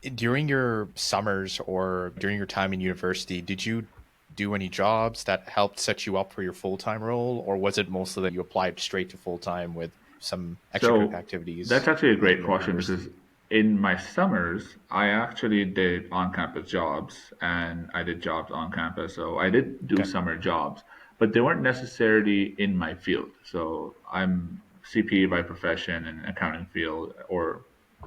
During your summers or during your time in university, did you do any jobs that helped set you up for your full-time role, or was it mostly that you applied straight to full-time with some extracurricular So that's activities actually a while great you were in question because university? in my summers, I actually did on-campus jobs and I did jobs on campus. So I did do Okay. summer jobs, but they weren't necessarily in my field. So I'm CPA by profession in accounting field or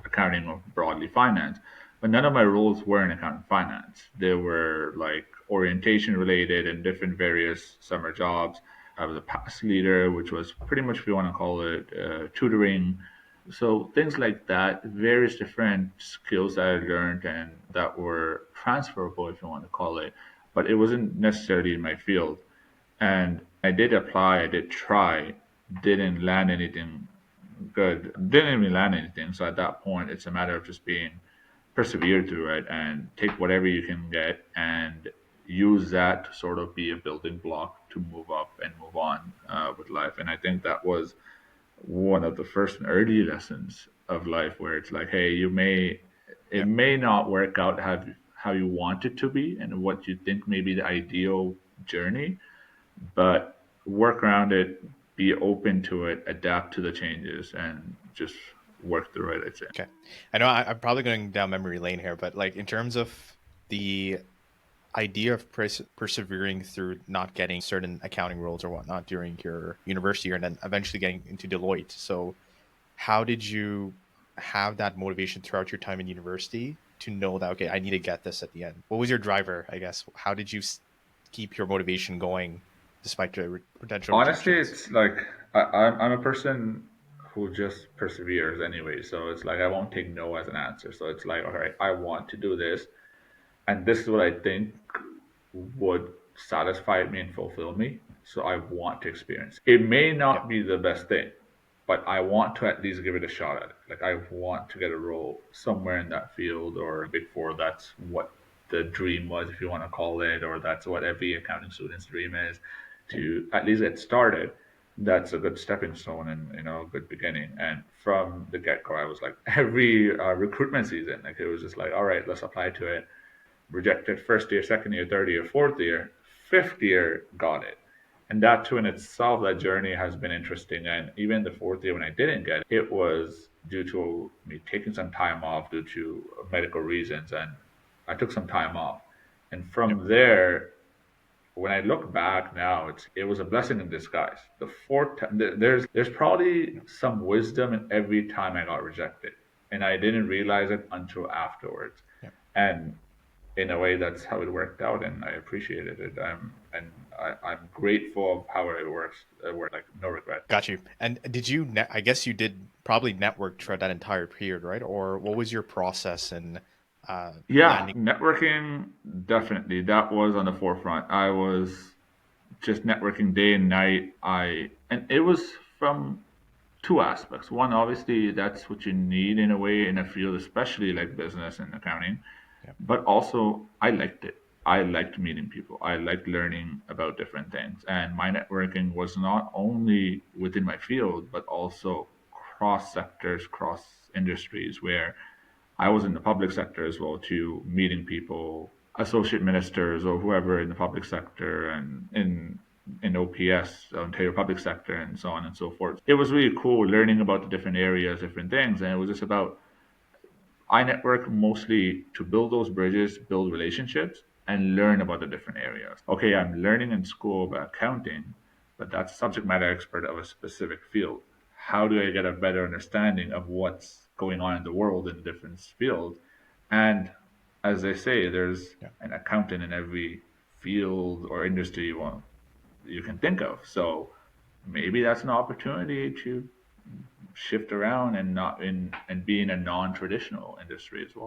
accounting or broadly finance, but none of my roles were in accounting finance. They were like orientation related and different various summer jobs. I was a pass leader, which was pretty much, if you want to call it, tutoring. So things like that, various different skills that I learned and that were transferable, if you want to call it, but it wasn't necessarily in my field. And I did apply, I did try, didn't land anything good, didn't even land anything. So at that point, it's a matter of just being persevere through it and take whatever you can get and use that to sort of be a building block to move up and move on with life. And I think that was one of the first and early lessons of life where it's like, hey, it Yeah. may not work out how you want it to be and what you think may be the ideal journey, but work around it, be open to it, adapt to the changes, and just work through it. I'd say. Okay. I know I'm probably going down memory lane here, but like in terms of the idea of persevering through not getting certain accounting roles or whatnot during your university year and then eventually getting into Deloitte. So how did you have that motivation throughout your time in university to know that, okay, I need to get this at the end? What was your driver, I guess? How did you keep your motivation going despite the potential Honestly, rejections? it's like I'm a person who just perseveres anyway. So it's like I won't take no as an answer. So it's like, all right, I want to do this, and this is what I think would satisfy me and fulfill me. So I want to experience. It may Yep. not be the best thing, but I want to at least give it a shot at it. Like I want to get a role somewhere in that field or Big Four. That's what the dream was, if you want to call it, or that's what every accounting student's dream is, to at least get started. That's a good stepping stone and a good beginning. And from the get go, I was like every recruitment season, like it was just like, all right, let's apply to it. Rejected first year, second year, third year, fourth year, fifth year, got it. And that too in itself, that journey has been interesting. And even the fourth year when I didn't get it, it was due to me taking some time off due to medical reasons. And I took some time off. And Yep. from there, when I look back now, it was a blessing in disguise. The fourth time, there's probably some wisdom in every time I got rejected, and I didn't realize it until afterwards. Yep. And in a way, that's how it worked out, and I appreciated it. I'm grateful of how it works. It worked like no regret. Got you. And did you, I guess you did probably network throughout that entire period, right? Or what was your process in Yeah, landing? networking definitely that was on the forefront. I was just networking day and night. I and it was from two aspects. One, obviously, that's what you need in a way in a field, especially like business and accounting. Yep. But also, I liked it. I liked meeting people. I liked learning about different things. And my networking was not only within my field, but also cross sectors, cross industries, where I was in the public sector as well too, meeting people, associate ministers or whoever in the public sector and in OPS, Ontario Public Sector, and so on and so forth. It was really cool learning about the different areas, different things, and it was just about I network mostly to build those bridges, build relationships, and learn about the different areas. Okay, I'm learning in school about accounting, but that's subject matter expert of a specific field. How do I get a better understanding of what's going on in the world in different fields? And as they say, there's Yep. an accountant in every field or industry you can think of. So maybe that's an opportunity to shift around and not in and be in a non-traditional industry as well.